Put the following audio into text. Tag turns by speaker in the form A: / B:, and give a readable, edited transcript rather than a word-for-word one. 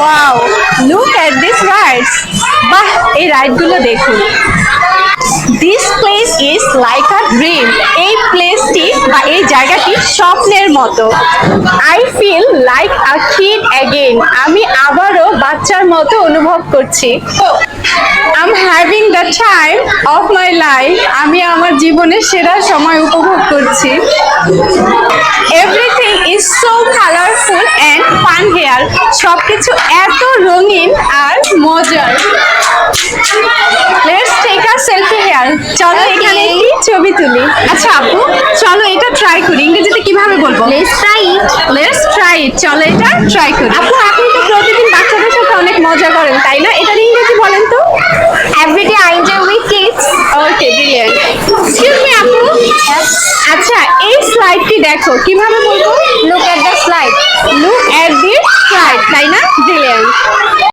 A: Wow, look at this rides. বাহ, এই রাইডগুলো দেখুন। This place is like a dream. এই প্লেসটি বা এই জায়গাটি স্বপ্নের মতো। I feel like a kid again. আমি আবারও বাচ্চার মতো অনুভব করছি। I am having the time of my life. আমি আমার জীবনের সেরা সময় উপভোগ করছি। Everything is so colourful and fun here. সবকিছু এত রঙিন আর মজার। Let's take a selfie here. চলো এখানে একটি ছবি তুলি। আচ্ছা আপু, চলো এটা ট্রাই করি। ইংরেজিতে কিভাবে বলবো?
B: Let's try it.
A: Let's try it. চলো এটা ট্রাই করি। আপু, আপনি তো প্রতিদিন বাচ্চাদের সাথে অনেক মজা করেন, তাই না? এটার ইংরেজি বলেন তো।
B: Everyday I enjoy with kids.
A: Okay, brilliant. Excuse me আপু। আচ্ছা, এই স্লাইডটি দেখো, কিভাবে বলবো?
B: Look at the slide.
A: Look at the slide, তাই না? ব্রিলিয়ান্ট।